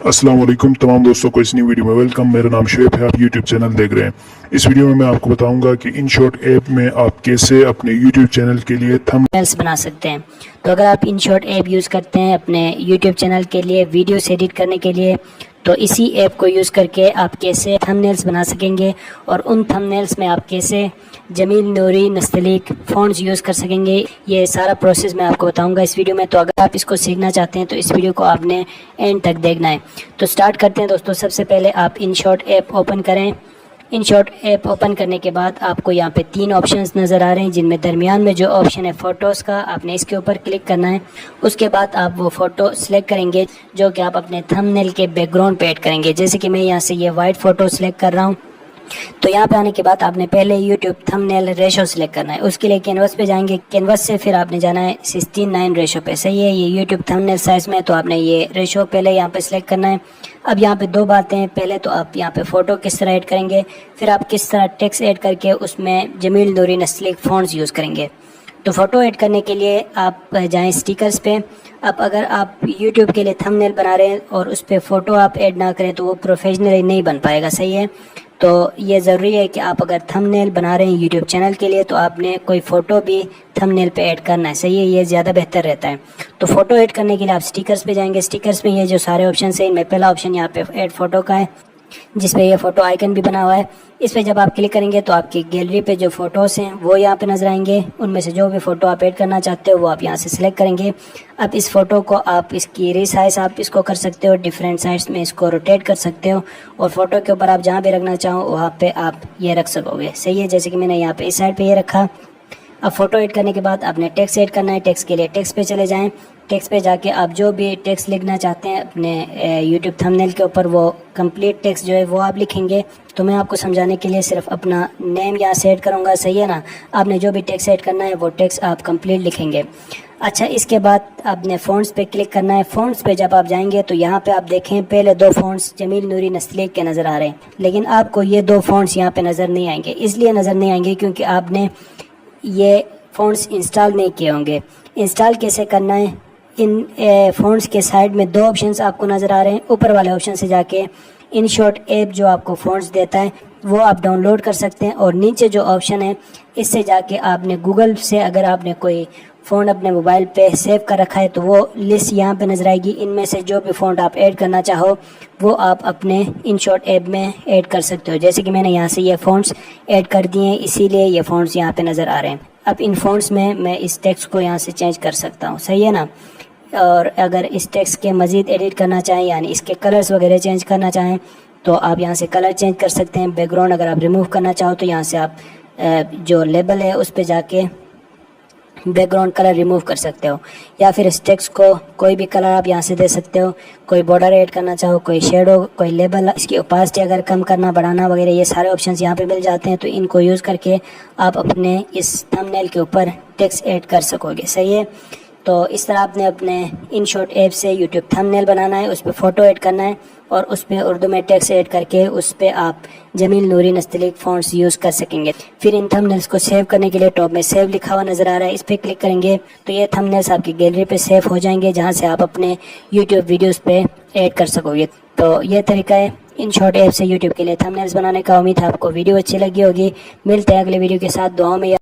अस्सलाम वालेकुम तमाम दोस्तों को इस न्यू वीडियो में वेलकम। मेरा नाम शुएब है, आप यूट्यूब चैनल देख रहे हैं। इस वीडियो में मैं आपको बताऊंगा कि InShot ऐप में आप कैसे अपने यूट्यूब चैनल के लिए थंबनेल्स बना सकते हैं। तो अगर आप InShot ऐप यूज़ करते हैं अपने यूट्यूब चैनल के लिए वीडियोस एडिट करने के लिए, तो इसी ऐप को यूज़ करके आप कैसे थंबनेल्स बना सकेंगे और उन थंबनेल्स में आप कैसे जमील नूरी नस्तलीक फ़ॉन्ट्स यूज़ कर सकेंगे, ये सारा प्रोसेस मैं आपको बताऊंगा इस वीडियो में। तो अगर आप इसको सीखना चाहते हैं तो इस वीडियो को आपने एंड तक देखना है। तो स्टार्ट करते हैं दोस्तों। सबसे पहले आप InShot ऐप ओपन करें। InShot ऐप ओपन करने के बाद आपको यहाँ पे 3 ऑप्शंस नज़र आ रहे हैं, जिनमें दरमियान में जो ऑप्शन है फ़ोटोज़ का, आपने इसके ऊपर क्लिक करना है। उसके बाद आप वो फ़ोटो सिलेक्ट करेंगे जो कि आप अपने थंबनेल के बैकग्राउंड पे ऐड करेंगे। जैसे कि मैं यहाँ से ये वाइट फ़ोटो सिलेक्ट कर रहा हूँ। तो यहाँ पे आने के बाद आपने पहले यूट्यूब थंबनेल रेशो सिलेक्ट करना है। उसके लिए कैनवस पे जाएंगे, कैनवस से फिर आपने जाना है 16:9 रेशो पे। सही है, ये यूट्यूब थंबनेल साइज में, तो आपने ये रेशो पहले यहाँ पे सिलेक्ट करना है। अब यहाँ पे 2 बातें हैं। पहले तो आप यहाँ पे फ़ोटो किस तरह ऐड करेंगे, फिर आप किस तरह टेक्स्ट ऐड करके उसमें जमील नूरी नस्तलीक फ़ॉन्ट्स यूज़ करेंगे। तो फ़ोटो ऐड करने के लिए आप जाएं स्टिकर्स पे। अब अगर आप यूट्यूब के लिए थंबनेल बना रहे हैं और उस पर फ़ोटो आप ऐड ना करें तो वो प्रोफेशनली नहीं बन पाएगा। सही है, तो ये ज़रूरी है कि आप अगर थंबनेल बना रहे हैं यूट्यूब चैनल के लिए तो आपने कोई फ़ोटो भी थंबनेल पे ऐड करना है। सही है, ये ज़्यादा बेहतर रहता है। तो फ़ोटो ऐड करने के लिए आप स्टिकर्स पे जाएंगे। स्टिकर्स में ये जो सारे ऑप्शन हैं, इनमें पहला ऑप्शन यहाँ पे ऐड फ़ोटो का है, जिस पे ये फ़ोटो आइकन भी बना हुआ है। इस पे जब आप क्लिक करेंगे तो आपकी गैलरी पे जो फ़ोटोज़ हैं वो यहाँ पे नज़र आएंगे। उनमें से जो भी फ़ोटो आप ऐड करना चाहते हो वो आप यहाँ से सिलेक्ट करेंगे। अब इस फ़ोटो को आप इसकी रीसाइज आप इसको कर सकते हो, डिफरेंट साइड्स में इसको रोटेट कर सकते हो और फ़ोटो के ऊपर आप जहाँ भी रखना चाहो वहाँ पे आप ये रख सकोगे। सही है, जैसे कि मैंने यहाँ पे इस साइड पे ये रखा। अब फ़ोटो ऐड करने के बाद आपने टेक्स्ट ऐड करना है। टेक्स्ट के लिए टेक्स्ट पे चले जाएं। टेक्स्ट पे जाके आप जो भी टेक्स्ट लिखना चाहते हैं अपने यूट्यूब थंबनेल के ऊपर, वो कंप्लीट टेक्स्ट जो है वो आप लिखेंगे। तो मैं आपको समझाने के लिए सिर्फ अपना नेम यहाँ से ऐड करूँगा। सही है ना, आपने जो भी टेक्स्ट ऐड करना है वो टेक्स्ट आप कंप्लीट लिखेंगे। अच्छा, इसके बाद आपने फ़ॉन्ट्स पे क्लिक करना है। फ़ॉन्ट्स पे जब आप जाएंगे तो यहाँ पे आप देखें पहले 2 फ़ॉन्ट्स जमील नूरी नस्तलीक के नज़र आ रहे हैं, लेकिन आपको ये 2 फ़ॉन्ट्स यहाँ पे नज़र नहीं आएंगे। इसलिए नज़र नहीं आएंगे क्योंकि आपने ये फ़ॉन्ट्स इंस्टॉल नहीं किए होंगे। इंस्टॉल कैसे करना है, इन फ़ॉन्ट्स के साइड में 2 ऑप्शंस आपको नज़र आ रहे हैं। ऊपर वाले ऑप्शन से जाके InShot ऐप जो आपको फ़ॉन्ट्स देता है वो आप डाउनलोड कर सकते हैं, और नीचे जो ऑप्शन है इससे जाके आपने गूगल से अगर आपने कोई फ़ॉन्ट अपने मोबाइल पे सेव कर रखा है तो वो लिस्ट यहाँ पे नज़र आएगी। इनमें से जो भी फ़ॉन्ट आप ऐड करना चाहो वो आप अपने InShot ऐप में ऐड कर सकते हो। जैसे कि मैंने यहाँ से ये फ़ॉन्ट्स ऐड कर दिए हैं, इसीलिए ये फ़ॉन्ट्स यहाँ पे नज़र आ रहे हैं। अब इन फ़ॉन्ट्स में मैं इस टेक्स्ट को यहाँ से चेंज कर सकता हूँ। सही है ना, और अगर इस टेक्स्ट के मज़ीद एडिट करना चाहें, यानी इसके कलर्स वगैरह चेंज करना चाहें, तो आप यहाँ से कलर चेंज कर सकते हैं। बैकग्राउंड अगर आप रिमूव करना चाहो तो यहाँ से आप जो लेबल है उस पर जाके बैकग्राउंड कलर रिमूव कर सकते हो, या फिर इस टेक्स्ट को कोई भी कलर आप यहाँ से दे सकते हो। कोई बॉर्डर ऐड करना चाहो, कोई शेडो, कोई लेबल, इसकी ओपासिटी अगर कम करना बढ़ाना वगैरह, ये सारे ऑप्शंस यहाँ पे मिल जाते हैं। तो इनको यूज़ करके आप अपने इस थंबनेल के ऊपर टेक्स्ट ऐड कर सकोगे। सही है, तो इस तरह आपने अपने InShot ऐप से यूट्यूब थंबनेल बनाना है, उस पर फ़ोटो ऐड करना है और उस पर उर्दू में टेक्स्ट ऐड करके उस पर आप जमील नूरी नस्तलीक फ़ॉन्ट्स यूज़ कर सकेंगे। फिर इन थंबनेल्स को सेव करने के लिए टॉप में सेव लिखा हुआ नज़र आ रहा है, इस पर क्लिक करेंगे तो ये थंबनेल्स आपकी गैलरी पे सेव हो जाएंगे, जहाँ से आप अपने यूट्यूब वीडियोज़ पे ऐड कर सकोगे। तो ये तरीका है InShot ऐप से यूट्यूब के लिए थंबनेल्स बनाने का। उम्मीद है आपको वीडियो अच्छी लगी होगी। मिलते हैं अगले वीडियो के साथ। दुआओं में